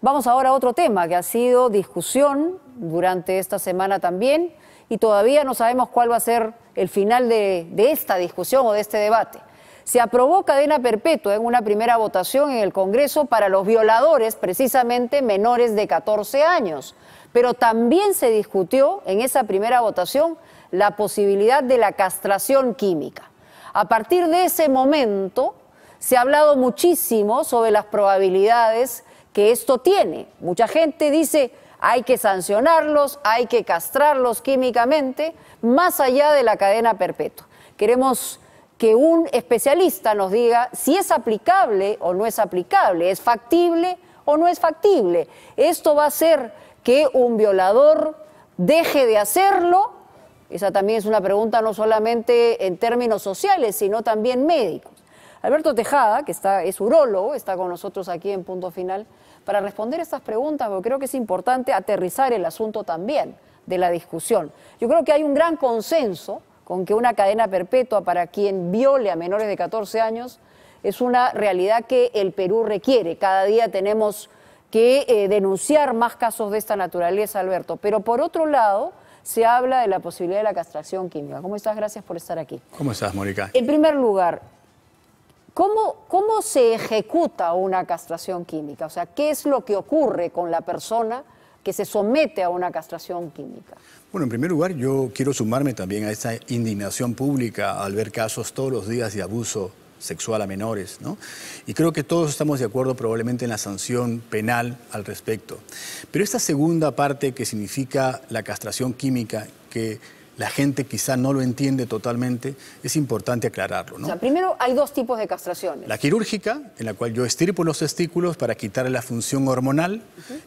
Vamos ahora a otro tema que ha sido discusión durante esta semana también y todavía no sabemos cuál va a ser el final de esta discusión o de este debate. Se aprobó cadena perpetua en una primera votación en el Congreso para los violadores, precisamente menores de 14 años. Pero también se discutió en esa primera votación la posibilidad de la castración química. A partir de ese momento se ha hablado muchísimo sobre las probabilidades que esto tiene. Mucha gente dice hay que sancionarlos, hay que castrarlos químicamente, más allá de la cadena perpetua. Queremos que un especialista nos diga si es aplicable o no es aplicable, es factible o no es factible. Esto va a hacer que un violador deje de hacerlo. Esa también es una pregunta no solamente en términos sociales, sino también médicos. Alberto Tejada, que es urólogo, está con nosotros aquí en Punto Final para responder estas preguntas, porque creo que es importante aterrizar el asunto también de la discusión. Yo creo que hay un gran consenso con que una cadena perpetua para quien viole a menores de 14 años es una realidad que el Perú requiere. Cada día tenemos que denunciar más casos de esta naturaleza, Alberto. Pero por otro lado, se habla de la posibilidad de la castración química. ¿Cómo estás? Gracias por estar aquí. ¿Cómo estás, Mónica? En primer lugar, ¿cómo se ejecuta una castración química? O sea, ¿qué es lo que ocurre con la persona que se somete a una castración química? Bueno, en primer lugar, yo quiero sumarme también a esta indignación pública al ver casos todos los días de abuso sexual a menores, ¿no? Y creo que todos estamos de acuerdo probablemente en la sanción penal al respecto. Pero esta segunda parte que significa la castración química, que la gente quizá no lo entiende totalmente, es importante aclararlo, ¿no? O sea, primero hay dos tipos de castraciones. La quirúrgica, en la cual yo estirpo los testículos para quitarle la función hormonal,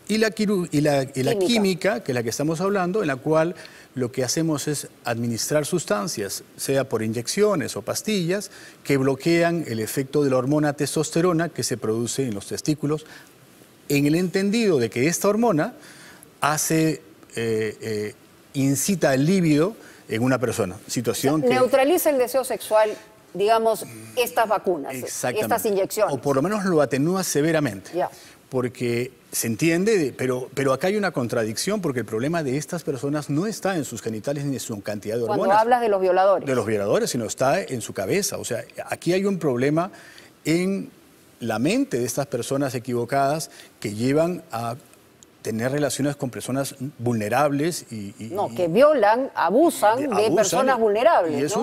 y la química, que es la que estamos hablando, en la cual lo que hacemos es administrar sustancias, sea por inyecciones o pastillas, que bloquean el efecto de la hormona testosterona que se produce en los testículos, en el entendido de que esta hormona incita el líbido en una persona. Situación que neutraliza el deseo sexual, digamos, estas vacunas, estas inyecciones. O por lo menos lo atenúa severamente. Ya. Porque se entiende, pero acá hay una contradicción, porque el problema de estas personas no está en sus genitales ni en su cantidad de hormonas. Cuando hablas de los violadores. De los violadores, sino está en su cabeza. O sea, aquí hay un problema en la mente de estas personas equivocadas que llevan a tener relaciones con personas vulnerables que violan, abusan de personas vulnerables. Y es, ¿no?,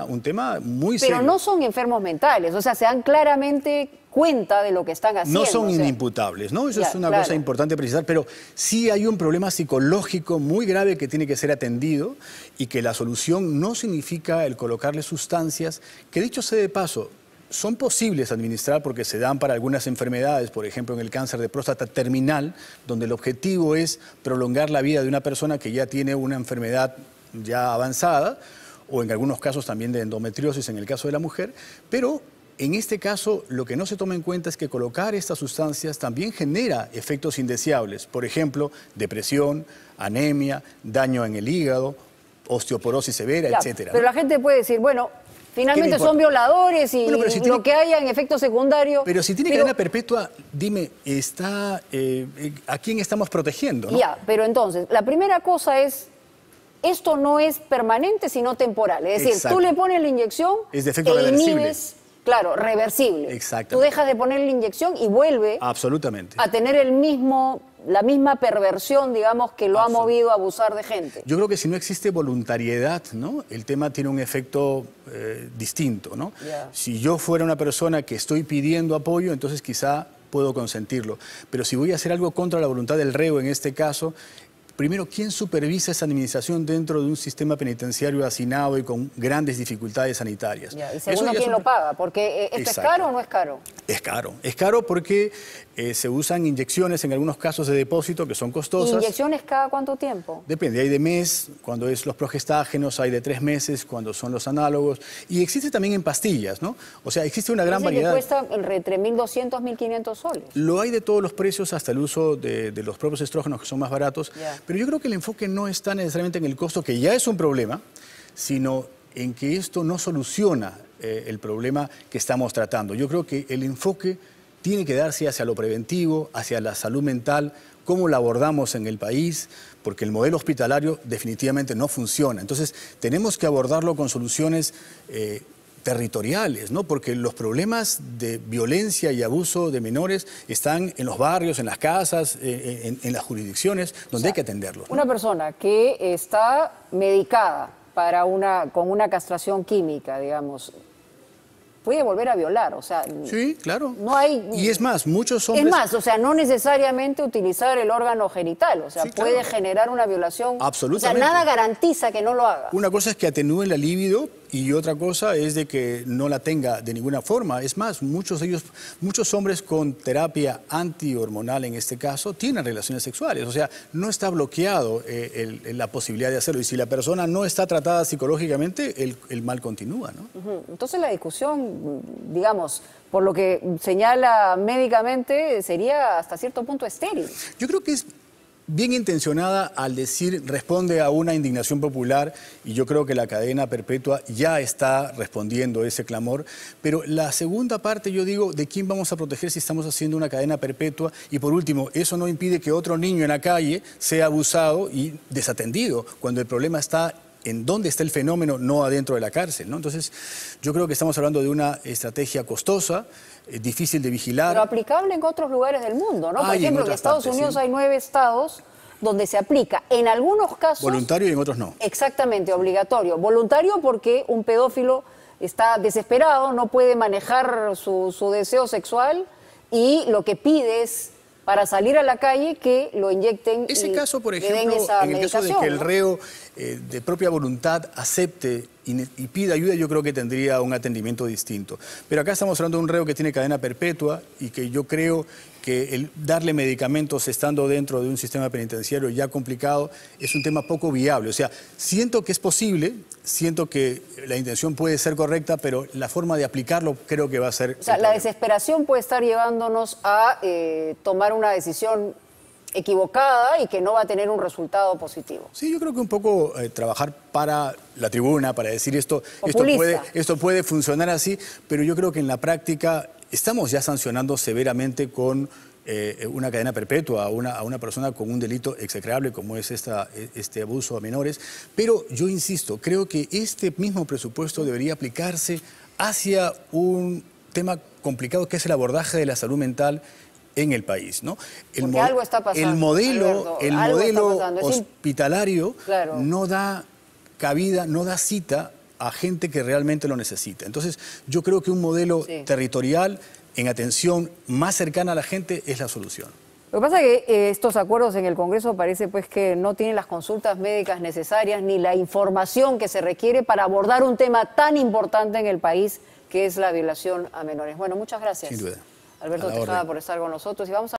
un tema muy serio. Pero no son enfermos mentales, o sea, se dan claramente cuenta de lo que están haciendo. No son inimputables, ¿no? Eso es una cosa importante precisar, pero sí hay un problema psicológico muy grave que tiene que ser atendido y que la solución no significa el colocarle sustancias que, dicho sea de paso, son posibles administrar porque se dan para algunas enfermedades, por ejemplo en el cáncer de próstata terminal, donde el objetivo es prolongar la vida de una persona que ya tiene una enfermedad ya avanzada, o en algunos casos también de endometriosis en el caso de la mujer, pero en este caso lo que no se toma en cuenta es que colocar estas sustancias también genera efectos indeseables, por ejemplo, depresión, anemia, daño en el hígado, osteoporosis severa, etcétera. Pero la gente puede decir, bueno, finalmente son violadores y lo que haya en efecto secundario. Pero si tiene cadena perpetua, dime, ¿a quién estamos protegiendo, no? Ya, pero entonces, la primera cosa es, esto no es permanente, sino temporal. Es decir, tú le pones la inyección, es de efecto reversible. Claro, reversible. Exactamente. Tú dejas de poner la inyección y vuelve a tener la misma perversión, digamos, que lo ha movido a abusar de gente. Yo creo que si no existe voluntariedad, ¿no?, el tema tiene un efecto distinto, ¿no? Si yo fuera una persona que estoy pidiendo apoyo, entonces quizá puedo consentirlo. Pero si voy a hacer algo contra la voluntad del reo en este caso, primero, ¿quién supervisa esa administración dentro de un sistema penitenciario hacinado y con grandes dificultades sanitarias? Y segundo, ¿quién lo paga? Porque ¿esto es caro o no es caro? Es caro porque se usan inyecciones en algunos casos de depósito que son costosas. ¿Inyecciones cada cuánto tiempo? Depende, hay de mes, cuando es los progestágenos, hay de 3 meses, cuando son los análogos. Y existe también en pastillas, ¿no? O sea, existe una gran variedad. Que cuesta entre 1.200 y 1.500 soles. Lo hay de todos los precios, hasta el uso de los propios estrógenos, que son más baratos. Pero yo creo que el enfoque no está necesariamente en el costo, que ya es un problema, sino en que esto no soluciona el problema que estamos tratando. Yo creo que el enfoque tiene que darse hacia lo preventivo, hacia la salud mental, cómo la abordamos en el país, porque el modelo hospitalario definitivamente no funciona. Entonces, tenemos que abordarlo con soluciones territoriales, ¿no? Porque los problemas de violencia y abuso de menores están en los barrios, en las casas, en las jurisdicciones, donde hay que atenderlos, ¿no? Una persona que está medicada con una castración química, digamos, puede volver a violar, o sea... Sí, claro. No hay... Y es más, muchos hombres... Es más, o sea, no necesariamente utilizar el órgano genital, o sea, sí, puede generar una violación... Absolutamente. O sea, nada garantiza que no lo haga. Una cosa es que atenúe la libido y otra cosa es de que no la tenga de ninguna forma. Es más, muchos hombres con terapia antihormonal, en este caso, tienen relaciones sexuales. O sea, no está bloqueado la posibilidad de hacerlo. Y si la persona no está tratada psicológicamente, el mal continúa, ¿no? Entonces la discusión, digamos, por lo que señala médicamente, sería hasta cierto punto estéril. Yo creo que es bien intencionada al decir, responde a una indignación popular, y yo creo que la cadena perpetua ya está respondiendo a ese clamor, pero la segunda parte, yo digo, ¿de quién vamos a proteger si estamos haciendo una cadena perpetua? Y por último, eso no impide que otro niño en la calle sea abusado y desatendido, cuando el problema está en dónde está el fenómeno, no adentro de la cárcel, ¿no? Entonces, yo creo que estamos hablando de una estrategia costosa, difícil de vigilar. Pero aplicable en otros lugares del mundo, ¿no? Por ejemplo, en Estados Unidos hay 9 estados donde se aplica, en algunos casos... Voluntario y en otros no. Exactamente, obligatorio. Voluntario porque un pedófilo está desesperado, no puede manejar su deseo sexual y lo que pide es, para salir a la calle, que lo inyecten. Ese caso, por ejemplo, en el caso de que el reo de propia voluntad acepte y pida ayuda, yo creo que tendría un atendimiento distinto. Pero acá estamos hablando de un reo que tiene cadena perpetua y que yo creo que el darle medicamentos estando dentro de un sistema penitenciario ya complicado es un tema poco viable. O sea, siento que es posible, siento que la intención puede ser correcta, pero la forma de aplicarlo creo que va a ser... O sea, la desesperación puede estar llevándonos a tomar una decisión equivocada y que no va a tener un resultado positivo. Sí, yo creo que un poco trabajar para la tribuna, para decir esto puede funcionar así, pero yo creo que en la práctica estamos ya sancionando severamente con una cadena perpetua a una persona con un delito execrable como es este abuso a menores, pero yo insisto, creo que este mismo presupuesto debería aplicarse hacia un tema complicado que es el abordaje de la salud mental en el país, ¿no? Porque algo está pasando, el modelo hospitalario, claro, no da cabida, no da cita a gente que realmente lo necesita. Entonces, yo creo que un modelo territorial en atención más cercana a la gente es la solución. Lo que pasa es que estos acuerdos en el Congreso parece pues que no tienen las consultas médicas necesarias ni la información que se requiere para abordar un tema tan importante en el país que es la violación a menores. Bueno, muchas gracias. Sin duda. Alberto Tejada por estar con nosotros y vamos a